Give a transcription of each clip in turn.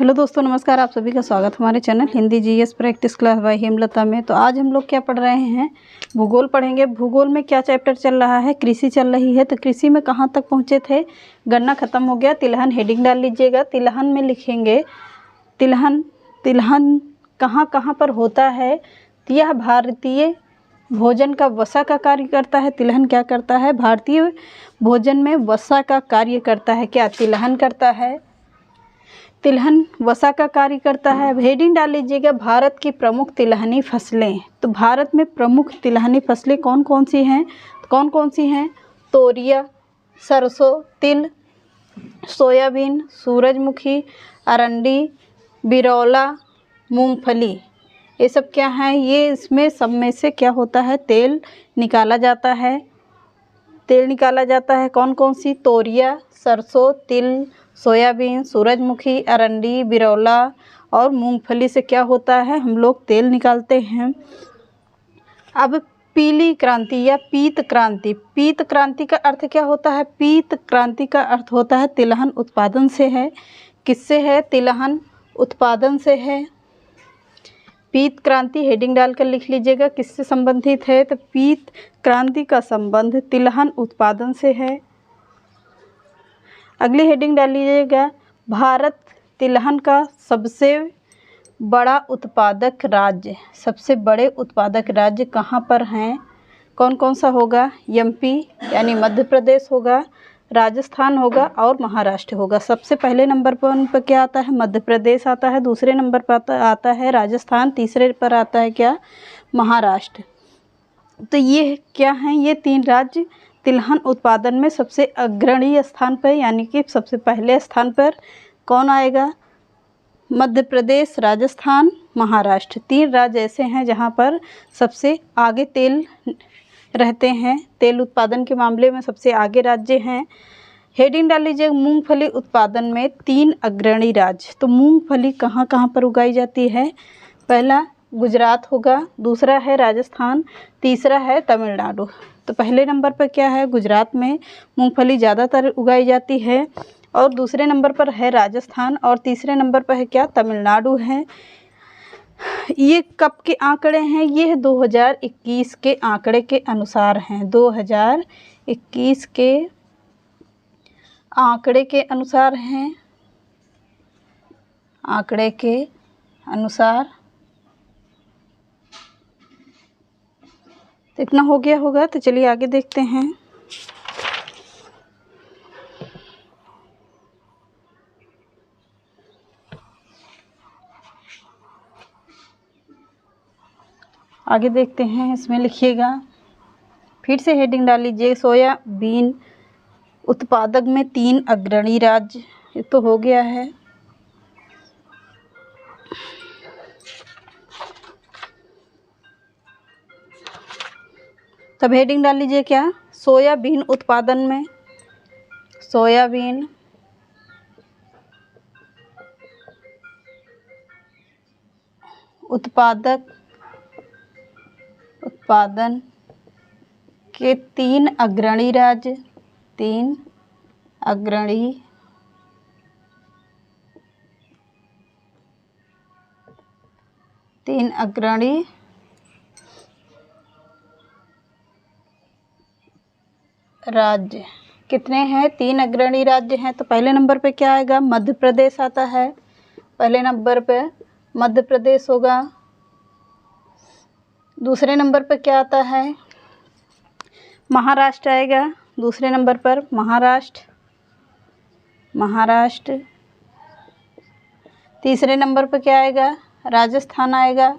Hello दोस्तों, नमस्कार। आप सभी का स्वागत हमारे channel Hindi GS practice class by Hemlata में। तो आज हम लोग क्या पढ़ रहे हैं, भूगोल पढ़ेंगे। भूगोल में क्या चैप्टर चल रहा है, कृषि चल रही है। तो कृषि में कहाँ तक पहुँचे थे, गन्ना खत्म हो गया। तिलहन हेडिंग डाल लीजिएगा। तिलहन में लिखेंगे तिलहन। तिलहन कहाँ कहाँ पर होता है, तो यह भारतीय भोजन का वसा का कार्य करता है। तिलहन क्या करता है, भारतीय भोजन में वसा का कार्य करता है। क्या तिलहन करता है, तिलहन वसा का कार्य करता है। हेडिंग डाल लीजिएगा, भारत की प्रमुख तिलहनी फसलें। तो भारत में प्रमुख तिलहनी फसलें कौन कौन सी हैं, कौन कौन सी हैं, तोरिया, सरसों, तिल, सोयाबीन, सूरजमुखी, अरंडी, बिरौला, मूंगफली। ये सब क्या है, ये इसमें सब में से क्या होता है, तेल निकाला जाता है। तेल निकाला जाता है कौन कौन सी, तोरिया, सरसों, तिल, सोयाबीन, सूरजमुखी, अरंडी, बिरौला और मूंगफली से क्या होता है, हम लोग तेल निकालते हैं। अब पीली क्रांति या पीत क्रांति। पीत क्रांति का अर्थ क्या होता है, पीत क्रांति का अर्थ होता है तिलहन उत्पादन से है। किससे है, तिलहन उत्पादन से है। पीत क्रांति हेडिंग डालकर लिख लीजिएगा, किससे संबंधित है, तो पीत क्रांति का संबंध तिलहन उत्पादन से है। अगली हेडिंग डाल लीजिएगा, भारत तिलहन का सबसे बड़ा उत्पादक राज्य। सबसे बड़े उत्पादक राज्य कहाँ पर हैं, कौन कौन सा होगा, एमपी यानी मध्य प्रदेश होगा, राजस्थान होगा और महाराष्ट्र होगा। सबसे पहले नंबर पर क्या आता है, मध्य प्रदेश आता है। दूसरे नंबर पर आता है राजस्थान। तीसरे पर आता है क्या, महाराष्ट्र। तो ये क्या हैं, ये तीन राज्य तिलहन उत्पादन में सबसे अग्रणी स्थान पर, यानी कि सबसे पहले स्थान पर कौन आएगा, मध्य प्रदेश, राजस्थान, महाराष्ट्र। तीन राज्य ऐसे हैं जहाँ पर सबसे आगे तेल रहते हैं। तेल उत्पादन के मामले में सबसे आगे राज्य हैं। हेडिंग डाल लीजिए, मूंगफली उत्पादन में तीन अग्रणी राज्य। तो मूंगफली कहाँ कहाँ पर उगाई जाती है, पहला गुजरात होगा, दूसरा है राजस्थान, तीसरा है तमिलनाडु। तो पहले नंबर पर क्या है, गुजरात में मूंगफली ज़्यादातर उगाई जाती है, और दूसरे नंबर पर है राजस्थान, और तीसरे नंबर पर है क्या, तमिलनाडु है। ये कब के आंकड़े हैं, ये 2021 के आंकड़े के अनुसार हैं। 2021 के आंकड़े के अनुसार हैं, आंकड़े के अनुसार। तो इतना हो गया होगा, तो चलिए आगे देखते हैं। आगे देखते हैं, इसमें लिखिएगा, फिर से हेडिंग डाल लीजिए, सोयाबीन उत्पादक में तीन अग्रणी राज्य। ये तो हो गया है। तब हेडिंग डाल लीजिए क्या, सोयाबीन उत्पादन में, सोयाबीन उत्पादन के तीन अग्रणी राज्य, तीन अग्रणी राज्य कितने हैं, तीन अग्रणी राज्य हैं। तो पहले नंबर पे क्या आएगा, मध्य प्रदेश आता है। पहले नंबर पे मध्य प्रदेश होगा। दूसरे नंबर पे क्या आता है, महाराष्ट्र आएगा। दूसरे नंबर पर महाराष्ट्र। तीसरे नंबर पर क्या आएगा, राजस्थान आएगा।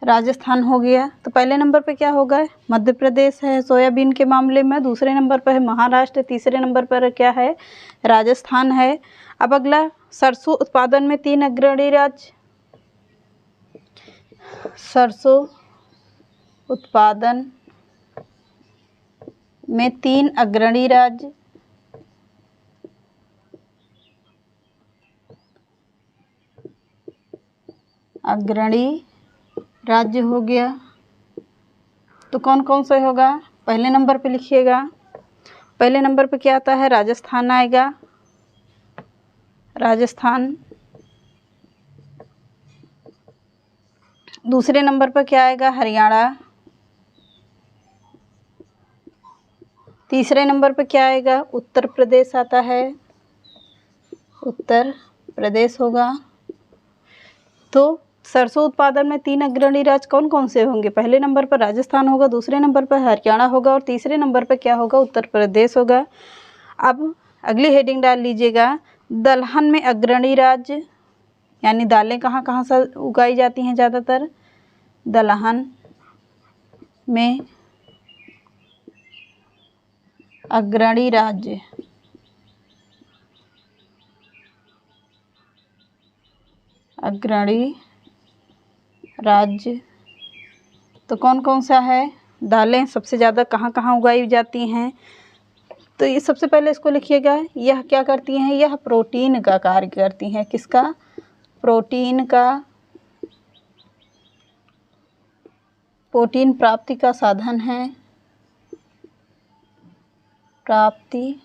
राजस्थान हो गया। तो पहले नंबर पे क्या होगा, मध्य प्रदेश है सोयाबीन के मामले में। दूसरे नंबर पर है महाराष्ट्र। तीसरे नंबर पर क्या है, राजस्थान है। अब अगला, सरसों उत्पादन में तीन अग्रणी राज्य। सरसों उत्पादन में तीन अग्रणी राज्य, अग्रणी राज्य हो गया। तो कौन कौन सा होगा, पहले नंबर पे लिखिएगा। पहले नंबर पे क्या आता है, राजस्थान आएगा। राजस्थान। दूसरे नंबर पर क्या आएगा? हरियाणा। तीसरे नंबर पर क्या आएगा? उत्तर प्रदेश आता है, उत्तर प्रदेश होगा। तो सरसों उत्पादन में 3 अग्रणी राज्य कौन कौन से होंगे? पहले नंबर पर राजस्थान होगा, दूसरे नंबर पर हरियाणा होगा और तीसरे नंबर पर क्या होगा? उत्तर प्रदेश होगा। अब अगली हेडिंग डाल लीजिएगा, दलहन में अग्रणी राज्य, यानी दालें कहाँ कहाँ से उगाई जाती हैं ज़्यादातर? दलहन में अग्रणी राज्य, अग्रणी राज्य तो कौन कौन सा है? दालें सबसे ज़्यादा कहाँ कहाँ उगाई जाती हैं? तो ये सबसे पहले इसको लिखिएगा, यह क्या करती हैं? यह प्रोटीन का कार्य करती हैं। किसका? प्रोटीन का, प्रोटीन प्राप्ति का साधन है, प्राप्ति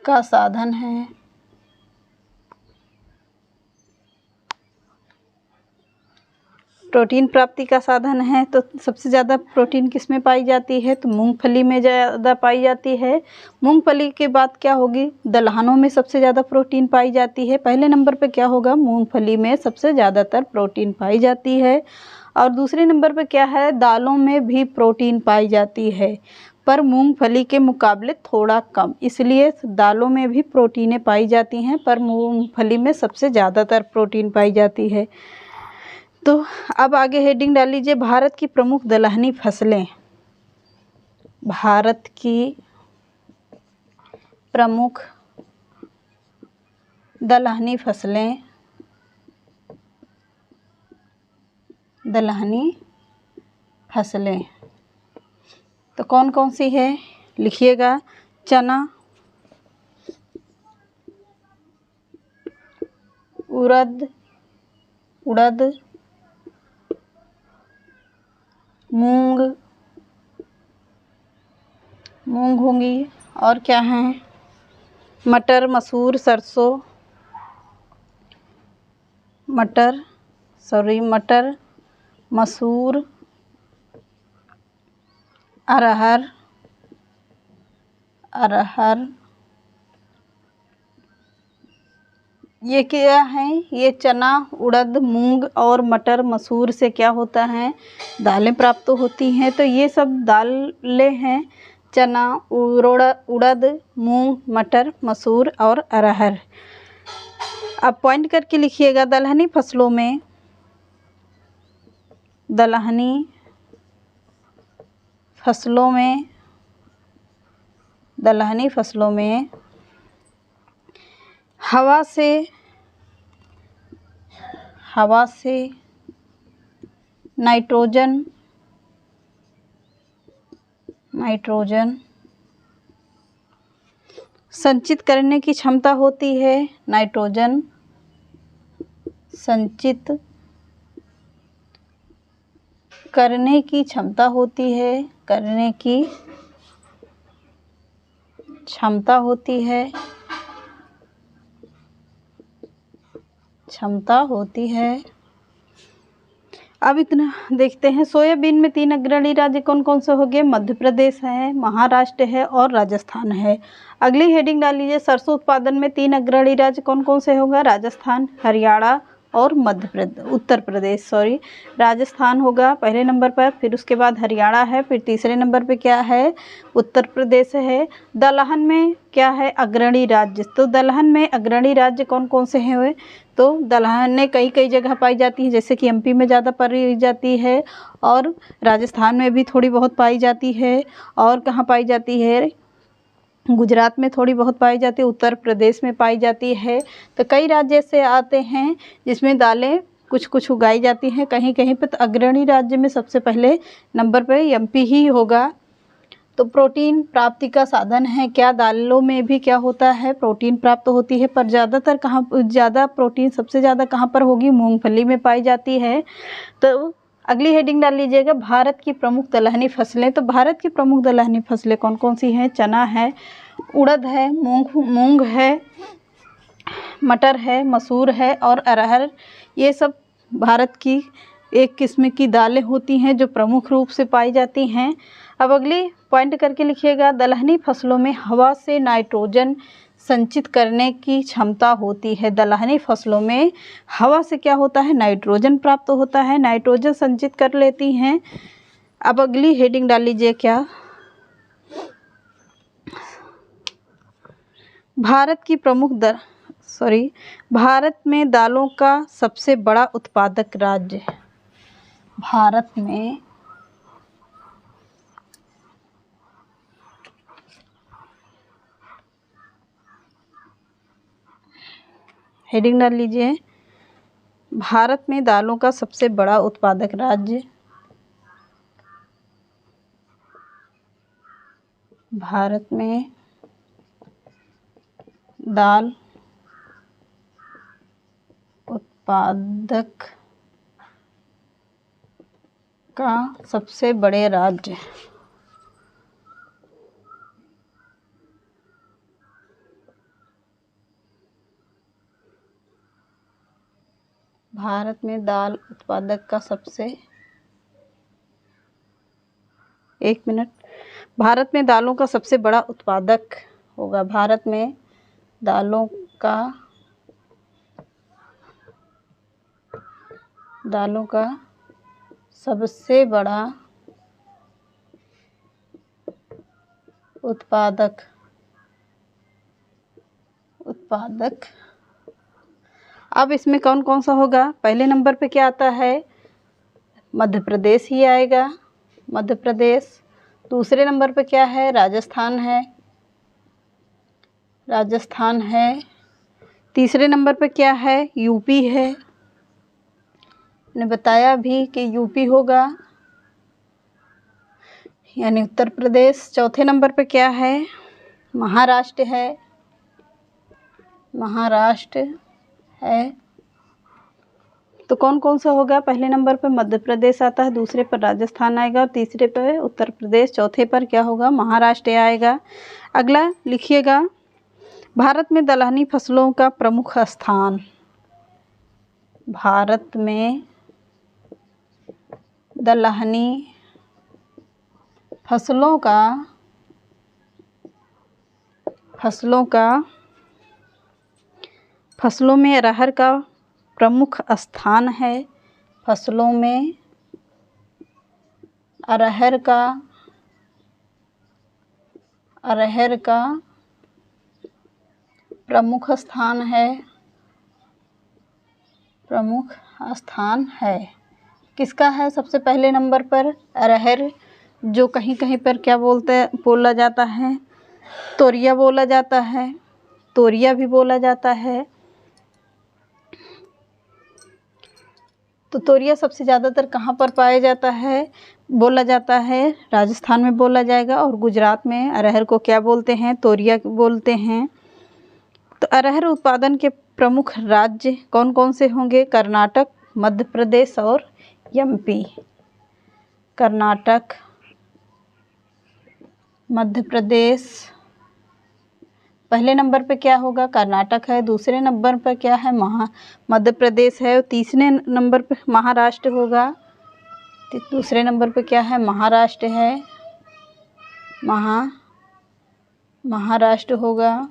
का साधन है। प्रोटीन प्राप्ति का साधन है तो सबसे ज़्यादा प्रोटीन किस में पाई जाती है? तो मूंगफली में ज़्यादा पाई जाती है। मूंगफली के बाद क्या होगी? दलहनों में सबसे ज़्यादा प्रोटीन पाई जाती है। पहले नंबर पे क्या होगा? मूंगफली में सबसे ज़्यादातर प्रोटीन पाई जाती है। और दूसरे नंबर पे क्या है? दालों में भी प्रोटीन पाई जाती है, पर मूंगफली के मुकाबले थोड़ा कम, इसलिए दालों में भी प्रोटीनें पाई जाती हैं पर मूंगफली में सबसे ज़्यादातर प्रोटीन पाई जाती है। तो अब आगे हेडिंग डाल लीजिए, भारत की प्रमुख दलहनी फसलें। भारत की प्रमुख दलहनी फसलें, दलहनी फसलें तो कौन कौन सी है? लिखिएगा, चना, उड़द, मूंग होंगी, और क्या हैं? मटर, मसूर, सरसों, मटर, मसूर, अरहर, ये क्या है? ये चना, उड़द, मूंग और मटर, मसूर से क्या होता है? दालें प्राप्त होती हैं। तो ये सब दालें हैं, चना, उड़द, मूंग, मटर, मसूर और अरहर। अब पॉइंट करके लिखिएगा, दलहनी फसलों में, दलहनी फसलों में हवा से नाइट्रोजन संचित करने की क्षमता होती है। नाइट्रोजन संचित करने की क्षमता होती है, क्षमता होती है। अब इतना देखते हैं, सोयाबीन में 3 अग्रणी राज्य कौन कौन से हो गए? मध्य प्रदेश है, महाराष्ट्र है और राजस्थान है। अगली हेडिंग डाल लीजिए, सरसों उत्पादन में 3 अग्रणी राज्य कौन कौन से होगा? राजस्थान, हरियाणा और उत्तर प्रदेश। राजस्थान होगा पहले नंबर पर, फिर उसके बाद हरियाणा है, फिर तीसरे नंबर पे क्या है? उत्तर प्रदेश है। दलहन में क्या है? अग्रणी राज्य। तो दलहन में अग्रणी राज्य कौन कौन से हैं हुए? तो दलहन कई जगह पाई जाती है, जैसे कि एमपी में ज़्यादा पाई जाती है और राजस्थान में भी थोड़ी बहुत पाई जाती है। और कहाँ पाई जाती है? गुजरात में थोड़ी बहुत पाई जाती है, उत्तर प्रदेश में पाई जाती है। तो कई राज्य से आते हैं जिसमें दालें कुछ कुछ उगाई जाती हैं कहीं कहीं पे। तो अग्रणी राज्य में सबसे पहले नंबर पर एमपी ही होगा। तो प्रोटीन प्राप्ति का साधन है क्या? दालों में भी क्या होता है? प्रोटीन प्राप्त होती है, पर ज़्यादातर ज़्यादा प्रोटीन सबसे ज़्यादा कहाँ पर होगी? मूंगफली में पाई जाती है। तो अगली हेडिंग डाल लीजिएगा, भारत की प्रमुख दलहनी फसलें। तो भारत की प्रमुख दलहनी फसलें कौन कौन सी हैं? चना है, उड़द है, मूंग है, मटर है, मसूर है और अरहर। ये सब भारत की एक किस्म की दालें होती हैं जो प्रमुख रूप से पाई जाती हैं। अब अगली पॉइंट करके लिखिएगा, दलहनी फसलों में हवा से नाइट्रोजन संचित करने की क्षमता होती है। दलहनी फसलों में हवा से क्या होता है, नाइट्रोजन प्राप्त होता है, नाइट्रोजन संचित कर लेती हैं। अब अगली हेडिंग डाल लीजिए, क्या, भारत में दालों का सबसे बड़ा उत्पादक राज्य। भारत में हेडिंग डाल लीजिए, भारत में दालों का सबसे बड़ा उत्पादक राज्य। भारत में दाल उत्पादक का सबसे बड़े राज्य। भारत में दाल उत्पादक का भारत में दालों का सबसे बड़ा उत्पादक होगा। भारत में दालों का सबसे बड़ा उत्पादक अब इसमें कौन कौन सा होगा, पहले नंबर पे क्या आता है, मध्य प्रदेश ही आएगा, मध्य प्रदेश। दूसरे नंबर पे क्या है, राजस्थान है। तीसरे नंबर पे क्या है, यूपी है, मैंने बताया भी कि यूपी होगा, यानी उत्तर प्रदेश। चौथे नंबर पे क्या है, महाराष्ट्र है। तो कौन कौन सा होगा, पहले नंबर पे मध्य प्रदेश आता है, दूसरे पर राजस्थान आएगा और तीसरे पर उत्तर प्रदेश, चौथे पर क्या होगा, महाराष्ट्र आएगा। अगला लिखिएगा, भारत में दलहनी फसलों का प्रमुख स्थान। भारत में दलहनी फसलों में अरहर का प्रमुख स्थान है। फसलों में अरहर का प्रमुख स्थान है। किसका है, सबसे पहले नंबर पर अरहर, जो कहीं कहीं पर क्या बोला जाता है, तोरिया बोला जाता है, तोरिया भी बोला जाता है। तो तोरिया सबसे ज़्यादातर कहाँ पर पाया जाता है, बोला जाता है, राजस्थान में बोला जाएगा। और गुजरात में अरहर को क्या बोलते हैं, तोरिया बोलते हैं। तो अरहर उत्पादन के प्रमुख राज्य कौन कौन से होंगे, कर्नाटक, मध्य प्रदेश और एमपी। कर्नाटक, मध्य प्रदेश, पहले नंबर पे क्या होगा, कर्नाटक है। दूसरे नंबर पर क्या है, मध्य प्रदेश है। तीसरे नंबर पे महाराष्ट्र होगा। दूसरे नंबर पे क्या है, महाराष्ट्र है, महाराष्ट्र होगा।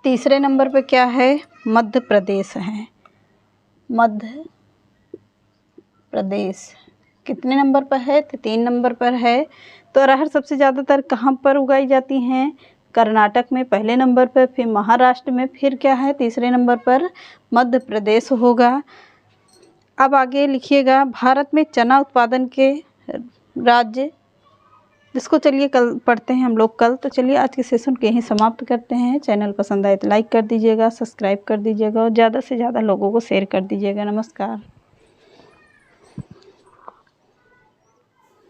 तीसरे नंबर पे क्या है, मध्य प्रदेश है, मध्य प्रदेश। कितने नंबर पर है, तो 3 नंबर पर है। तो अरहर सबसे ज़्यादातर कहाँ पर उगाई जाती हैं, कर्नाटक में पहले नंबर पर, फिर महाराष्ट्र में, फिर क्या है, तीसरे नंबर पर मध्य प्रदेश होगा। अब आगे लिखिएगा, भारत में चना उत्पादन के राज्य, जिसको चलिए कल पढ़ते हैं हम लोग कल। तो चलिए आज के सेशन को यहीं समाप्त करते हैं। चैनल पसंद आए तो लाइक कर दीजिएगा, सब्सक्राइब कर दीजिएगा और ज़्यादा से ज़्यादा लोगों को शेयर कर दीजिएगा। नमस्कार।